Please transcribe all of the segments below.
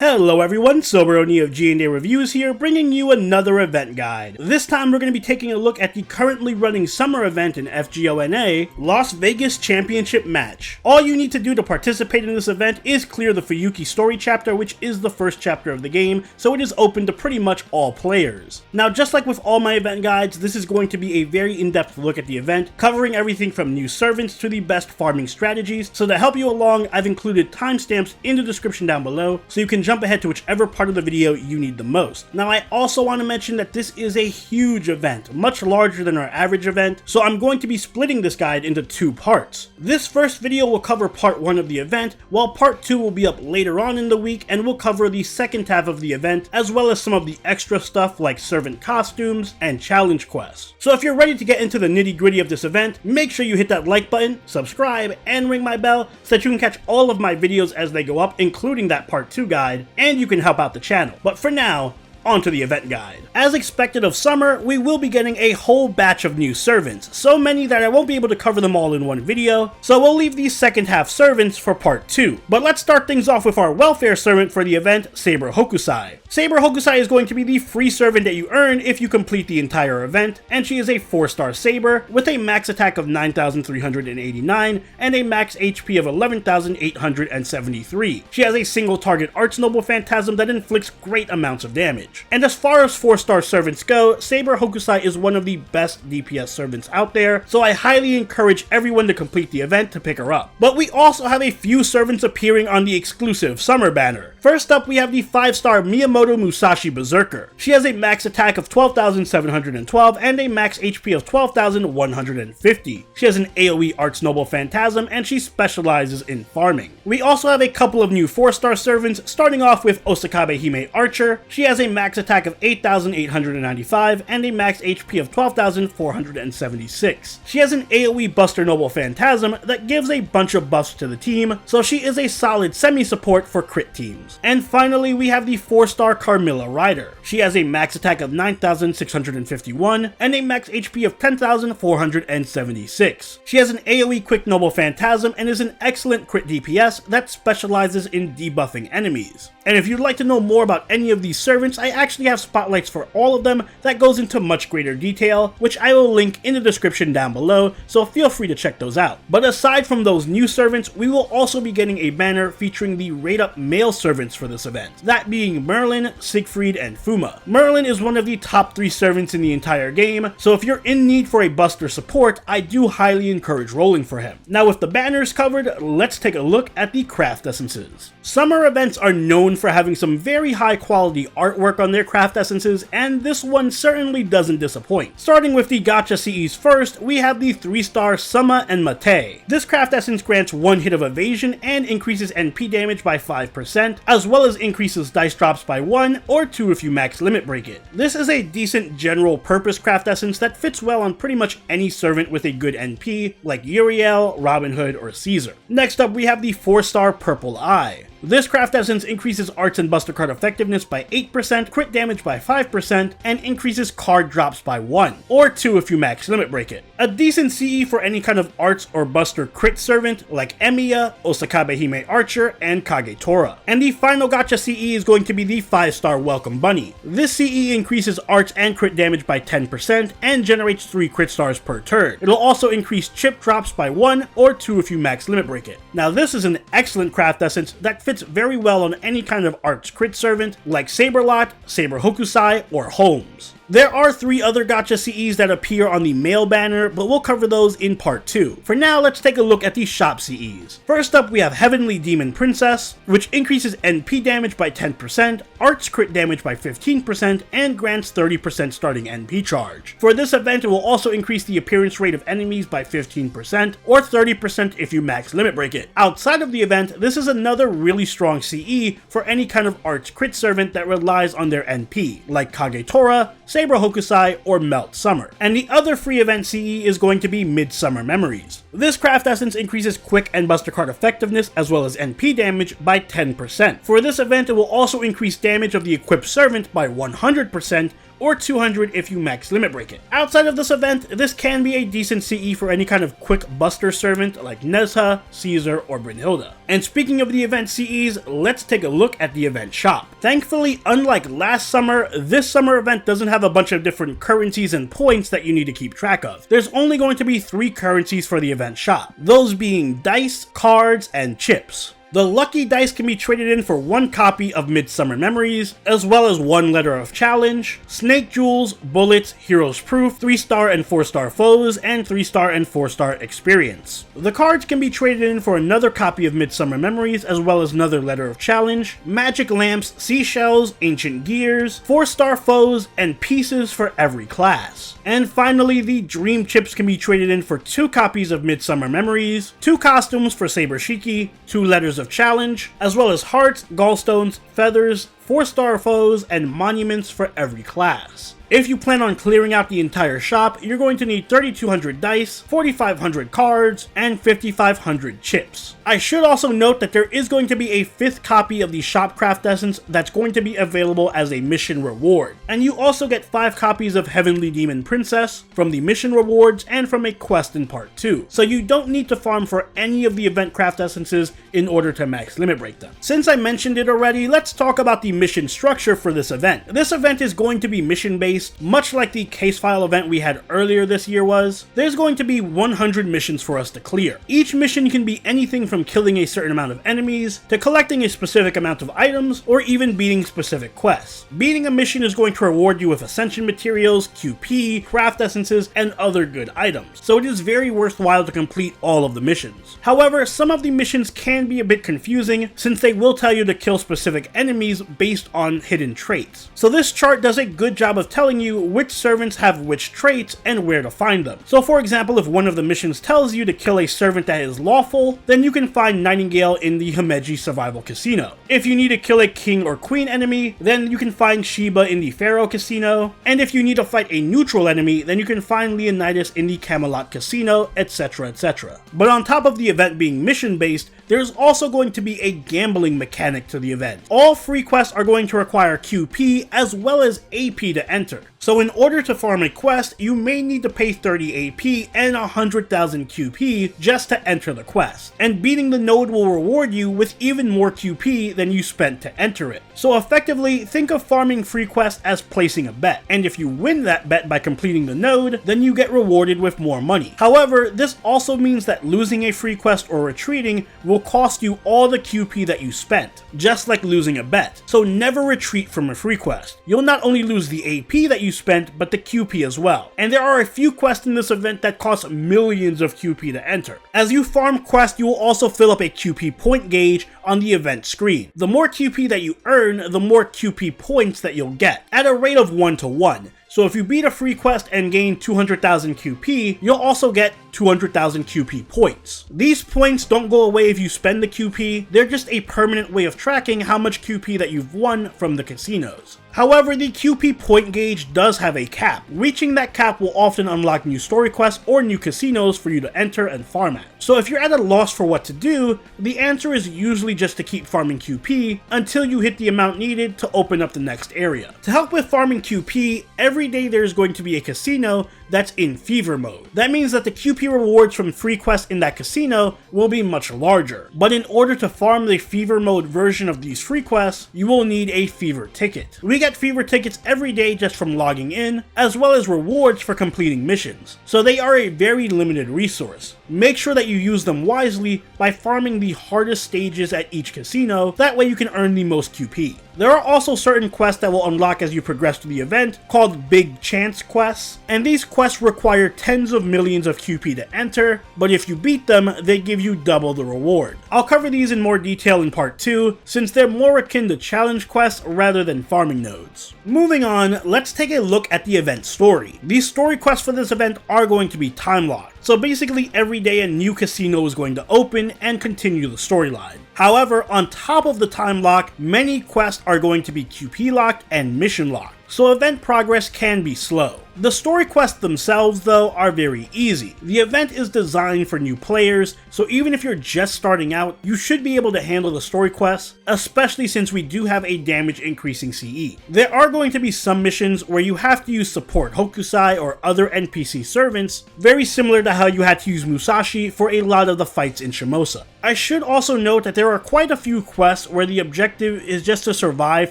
Hello everyone, Soberoni of G&A Reviews here, bringing you another event guide. This time we're going to be taking a look at the currently running summer event in FGO Las Vegas Championship Match. All you need to do to participate in this event is clear the Fuyuki story chapter, which is the first chapter of the game, so it is open to pretty much all players. Now, just like with all my event guides, this is going to be a very in-depth look at the event, covering everything from new servants to the best farming strategies. So to help you along, I've included timestamps in the description down below, so you can jump ahead to whichever part of the video you need the most. Now, I also want to mention that this is a huge event, much larger than our average event, so I'm going to be splitting this guide into two parts. This first video will cover part 1 of the event, while part 2 will be up later on in the week and will cover the second half of the event, as well as some of the extra stuff like servant costumes and challenge quests. So if you're ready to get into the nitty-gritty of this event, make sure you hit that like button, subscribe, and ring my bell so that you can catch all of my videos as they go up, including that part 2 guide, and you can help out the channel. But for now, onto the event guide. As expected of summer, we will be getting a whole batch of new servants, so many that I won't be able to cover them all in one video, so we'll leave these second half servants for part 2. But let's start things off with our welfare servant for the event, Saber Hokusai. Saber Hokusai is going to be the free servant that you earn if you complete the entire event, and she is a 4-star saber with a max attack of 9,389 and a max HP of 11,873. She has a single target Arch Noble Phantasm that inflicts great amounts of damage. And as far as 4-star servants go, Saber Hokusai is one of the best DPS servants out there, so I highly encourage everyone to complete the event to pick her up. But we also have a few servants appearing on the exclusive summer banner. First up, we have the 5-star Miyamoto Musashi Berserker. She has a max attack of 12,712 and a max HP of 12,150. She has an AoE Arch Noble Phantasm and she specializes in farming. We also have a couple of new 4-star servants, starting off with Osakabe Hime Archer. She has a max attack of 8,895 and a max HP of 12,476. She has an AoE Buster Noble Phantasm that gives a bunch of buffs to the team, so she is a solid semi-support for crit teams. And finally, we have the 4-star Carmilla Rider. She has a max attack of 9,651 and a max HP of 10,476. She has an AoE Quick Noble Phantasm and is an excellent crit DPS that specializes in debuffing enemies. And if you'd like to know more about any of these servants, I actually have spotlights for all of them that goes into much greater detail, which I will link in the description down below, so feel free to check those out. But aside from those new servants, we will also be getting a banner featuring the rate-up male servants for this event, that being Merlin, Siegfried, and Fuma. Merlin is one of the top 3 servants in the entire game, so if you're in need for a buster support, I do highly encourage rolling for him. Now with the banners covered, let's take a look at the craft essences. Summer events are known for having some very high quality artwork on their craft essences, and this one certainly doesn't disappoint. Starting with the gacha CEs first, we have the 3-star Sama and Mate. This craft essence grants 1 hit of evasion and increases NP damage by 5%, as well as increases dice drops by 1 or 2 if you max limit break it. This is a decent general purpose craft essence that fits well on pretty much any servant with a good NP, like Uriel, Robin Hood, or Caesar. Next up, we have the 4-star Purple Eye. This craft essence increases arts and buster card effectiveness by 8%, crit damage by 5%, and increases card drops by 1, or 2 if you max limit break it. A decent CE for any kind of arts or buster crit servant like Emiya, Osakabe Hime Archer, and Kagetora. And the final gacha CE is going to be the 5-star Welcome Bunny. This CE increases arts and crit damage by 10% and generates 3 crit stars per turn. It'll also increase chip drops by 1 or 2 if you max limit break it. Now this is an excellent craft essence that fits very well on any kind of arts crit servant like Saberlot, Saber Hokusai, or Holmes. There are 3 other gacha CEs that appear on the male banner, but we'll cover those in part 2. For now, let's take a look at the shop CEs. First up, we have Heavenly Demon Princess, which increases NP damage by 10%, arts crit damage by 15%, and grants 30% starting NP charge. For this event, it will also increase the appearance rate of enemies by 15%, or 30% if you max limit break it. Outside of the event, this is another really strong CE for any kind of arts crit servant that relies on their NP, like Kagetora, Saber Hokusai, or Melt Summer. And the other free event CE is going to be Midsummer Memories. This craft essence increases quick and buster card effectiveness as well as NP damage by 10%. For this event, it will also increase damage of the equipped servant by 100%, or 200 if you max limit break it. Outside of this event, this can be a decent CE for any kind of quick buster servant like Nezha, Caesar, or Brynhilda. And speaking of the event CEs, let's take a look at the event shop. Thankfully, unlike last summer, this summer event doesn't have a bunch of different currencies and points that you need to keep track of. There's only going to be 3 currencies for the event shop, those being dice, cards, and chips. The lucky dice can be traded in for 1 copy of Midsummer Memories, as well as 1 letter of challenge, snake jewels, bullets, hero's proof, 3-star and 4-star foes, and 3-star and 4-star experience. The cards can be traded in for another copy of Midsummer Memories, as well as another letter of challenge, magic lamps, seashells, ancient gears, 4-star foes, and pieces for every class. And finally, the dream chips can be traded in for 2 copies of Midsummer Memories, 2 costumes for Saber Shiki, 2 letters of challenge, as well as hearts, gallstones, feathers, 4-star foes, and monuments for every class. If you plan on clearing out the entire shop, you're going to need 3,200 dice, 4,500 cards, and 5,500 chips. I should also note that there is going to be a 5th copy of the shop craft essence that's going to be available as a mission reward. And you also get 5 copies of Heavenly Demon Princess from the mission rewards and from a quest in part 2. So you don't need to farm for any of the event craft essences in order to max limit break them. Since I mentioned it already, let's talk about the mission structure for this event. This event is going to be mission based, much like the case file event we had earlier this year was. There's going to be 100 missions for us to clear. Each mission can be anything from killing a certain amount of enemies, to collecting a specific amount of items, or even beating specific quests. Beating a mission is going to reward you with ascension materials, QP, craft essences, and other good items, so it is very worthwhile to complete all of the missions. However, some of the missions can be a bit confusing, since they will tell you to kill specific enemies based on hidden traits. So this chart does a good job of telling you which servants have which traits and where to find them. So for example, if one of the missions tells you to kill a servant that is lawful, then you can find Nightingale in the Himeji Survival Casino. If you need to kill a king or queen enemy, then you can find Sheba in the Pharaoh Casino, and if you need to fight a neutral enemy, then you can find Leonidas in the Camelot Casino, etc, etc. But on top of the event being mission based, there's also going to be a gambling mechanic to the event. All free quests are going to require QP as well as AP to enter. So in order to farm a quest, you may need to pay 30 AP and 100,000 QP just to enter the quest. And beating the node will reward you with even more QP than you spent to enter it. So effectively, think of farming free quests as placing a bet. And if you win that bet by completing the node, then you get rewarded with more money. However, this also means that losing a free quest or retreating will cost you all the QP that you spent, just like losing a bet. So never retreat from a free quest. You'll not only lose the AP that you spent, but the QP as well. And there are a few quests in this event that cost millions of QP to enter. As you farm quests, you will also fill up a QP point gauge on the event screen. The more QP that you earn, the more QP points that you'll get, at a rate of 1-to-1. So if you beat a free quest and gain 200,000 QP, you'll also get 200,000 QP points. These points don't go away if you spend the QP, they're just a permanent way of tracking how much QP that you've won from the casinos. However, the QP point gauge does have a cap. Reaching that cap will often unlock new story quests or new casinos for you to enter and farm at. So if you're at a loss for what to do, the answer is usually just to keep farming QP until you hit the amount needed to open up the next area. To help with farming QP, every day there's going to be a casino that's in fever mode. That means that the QP rewards from free quests in that casino will be much larger. But in order to farm the fever mode version of these free quests, you will need a fever ticket. We get fever tickets every day just from logging in, as well as rewards for completing missions. So they are a very limited resource. Make sure that you use them wisely by farming the hardest stages at each casino, that way you can earn the most QP. There are also certain quests that will unlock as you progress through the event, called Big Chance quests, and these quests require tens of millions of QP to enter, but if you beat them, they give you double the reward. I'll cover these in more detail in part 2, since they're more akin to challenge quests rather than farming nodes. Moving on, let's take a look at the event story. These story quests for this event are going to be time locked, so basically every day a new casino is going to open and continue the storyline. However, on top of the time lock, many quests are going to be QP locked and mission locked. so event progress can be slow. The story quests themselves, though, are very easy. The event is designed for new players, so even if you're just starting out, you should be able to handle the story quests, especially since we do have a damage increasing CE. There are going to be some missions where you have to use support Hokusai or other NPC servants, very similar to how you had to use Musashi for a lot of the fights in Shimosa. I should also note that there are quite a few quests where the objective is just to survive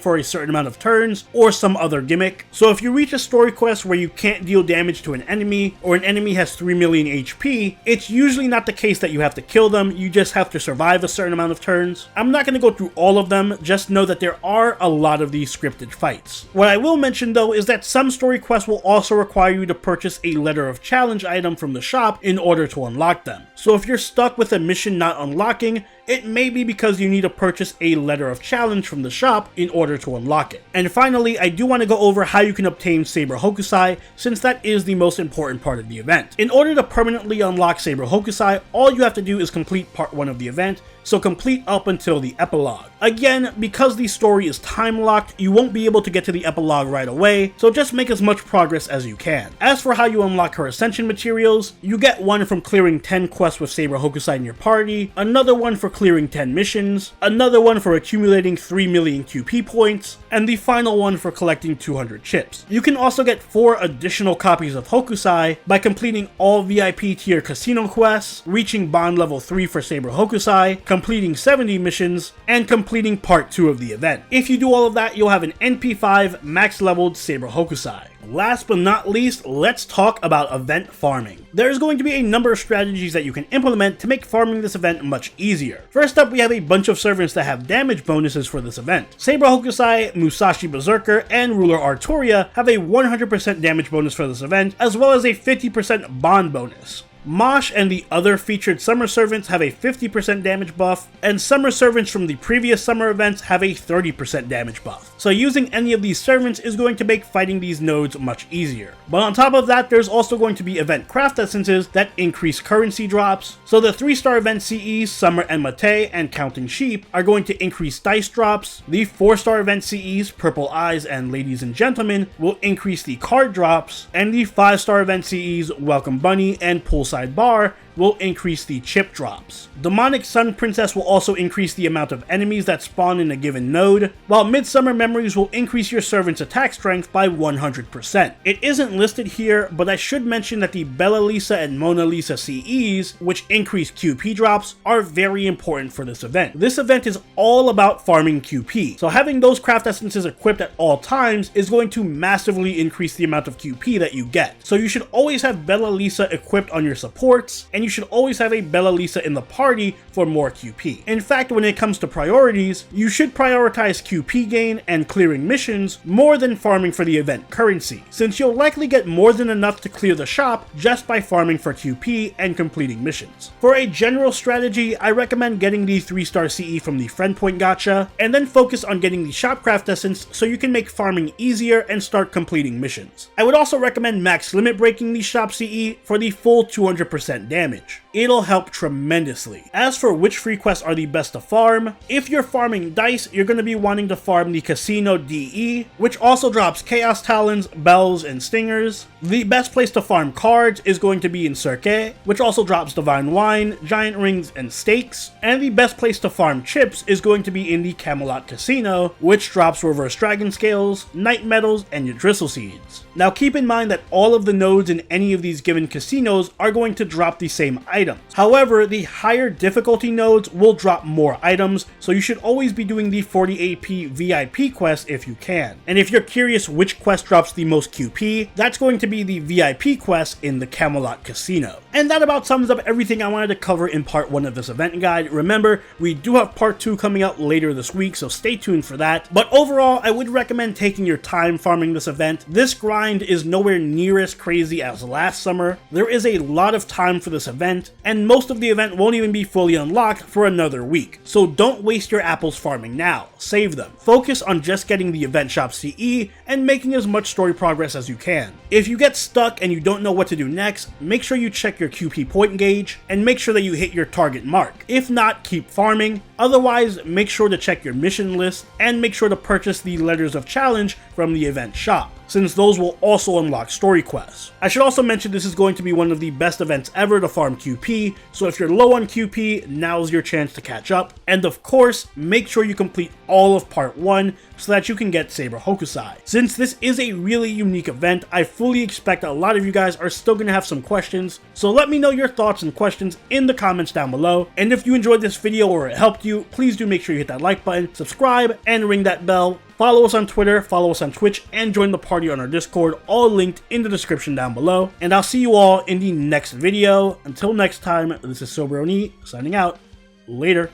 for a certain amount of turns or some other gimmick, so if you reach a story quest where you can't deal damage to an enemy, or an enemy has 3 million HP, it's usually not the case that you have to kill them, you just have to survive a certain amount of turns. I'm not going to go through all of them, just know that there are a lot of these scripted fights. What I will mention though is that some story quests will also require you to purchase a letter of challenge item from the shop in order to unlock them. So if you're stuck with a mission not unlocking, it may be because you need to purchase a letter of challenge from the shop in order to unlock it. And finally, I do want to go over how you can obtain Saber Hokusai, since that is the most important part of the event. In order to permanently unlock Saber Hokusai, all you have to do is complete part 1 of the event, so complete up until the epilogue. Again, because the story is time locked, you won't be able to get to the epilogue right away, so just make as much progress as you can. As for how you unlock her ascension materials, you get one from clearing 10 quests with Saber Hokusai in your party, another one for clearing 10 missions, another one for accumulating 3 million QP points, and the final one for collecting 200 chips. You can also get 4 additional copies of Hokusai by completing all VIP tier casino quests, reaching bond level 3 for Saber Hokusai, completing 70 missions, and completing part 2 of the event. If you do all of that, you'll have an NP5 max leveled Saber Hokusai. Last but not least, let's talk about event farming. There's going to be a number of strategies that you can implement to make farming this event much easier. First up, we have a bunch of servants that have damage bonuses for this event. Saber Hokusai, Musashi Berserker, and Ruler Arturia have a 100% damage bonus for this event, as well as a 50% bond bonus. Mosh and the other featured summer servants have a 50% damage buff, and summer servants from the previous summer events have a 30% damage buff. So using any of these servants is going to make fighting these nodes much easier. But on top of that, there's also going to be event craft essences that increase currency drops. So the 3-star event CEs, Summer and Mate and Counting Sheep, are going to increase dice drops. The 4-star event CEs, Purple Eyes and Ladies and Gentlemen, will increase the card drops, and the 5-star event CEs, Welcome Bunny and Poolside Bar, will increase the chip drops. Demonic Sun Princess will also increase the amount of enemies that spawn in a given node, while Midsummer Memories will increase your servant's attack strength by 100%. It isn't listed here, but I should mention that the Bella Lisa and Mona Lisa CEs, which increase QP drops, are very important for this event. This event is all about farming QP, so having those craft essences equipped at all times is going to massively increase the amount of QP that you get. So you should always have Bella Lisa equipped on your supports, and you should always have a Bella Lisa in the party for more QP. In fact, when it comes to priorities, you should prioritize QP gain and clearing missions more than farming for the event currency, since you'll likely get more than enough to clear the shop just by farming for QP and completing missions. For a general strategy, I recommend getting the 3-star CE from the Friend Point Gacha, and then focus on getting the Shopcraft Essence so you can make farming easier and start completing missions. I would also recommend max limit breaking the Shop CE for the full 200% damage. It'll help tremendously. As for which free quests are the best to farm, if you're farming dice, you're going to be wanting to farm the Casino DE, which also drops Chaos Talons, Bells, and Stingers. The best place to farm cards is going to be in Cirque, which also drops Divine Wine, Giant Rings, and Stakes. And the best place to farm chips is going to be in the Camelot Casino, which drops Reverse Dragon Scales, Night Metals, and Yggdrasil Seeds. Now keep in mind that all of the nodes in any of these given casinos are going to drop the same items. However, the higher difficulty nodes will drop more items, so you should always be doing the 40 AP VIP quest if you can. And if you're curious which quest drops the most QP, that's going to be the VIP quest in the Camelot Casino. And that about sums up everything I wanted to cover in part 1 of this event guide. Remember, we do have part 2 coming out later this week, so stay tuned for that. But overall, I would recommend taking your time farming this event. This grind is nowhere near as crazy as last summer. There is a lot of time for this event, and most of the event won't even be fully unlocked for another week. So don't waste your apples farming now, save them. Focus on just getting the event shop CE and making as much story progress as you can. If you get stuck and you don't know what to do next, make sure you check your QP point gauge and make sure that you hit your target mark. If not, keep farming, Otherwise, make sure to check your mission list and make sure to purchase the Letters of Challenge from the event shop, since those will also unlock story quests. I should also mention this is going to be one of the best events ever to farm QP, so if you're low on QP, now's your chance to catch up. And of course, make sure you complete all of part 1 so that you can get Saber Hokusai. Since this is a really unique event, I fully expect a lot of you guys are still going to have some questions, so let me know your thoughts and questions in the comments down below. And if you enjoyed this video or it helped you, please do make sure you hit that like button, subscribe, and ring that bell. Follow us on Twitter, follow us on Twitch, and join the party on our Discord, all linked in the description down below. And I'll see you all in the next video. Until next time, this is Soberoni, signing out. Later.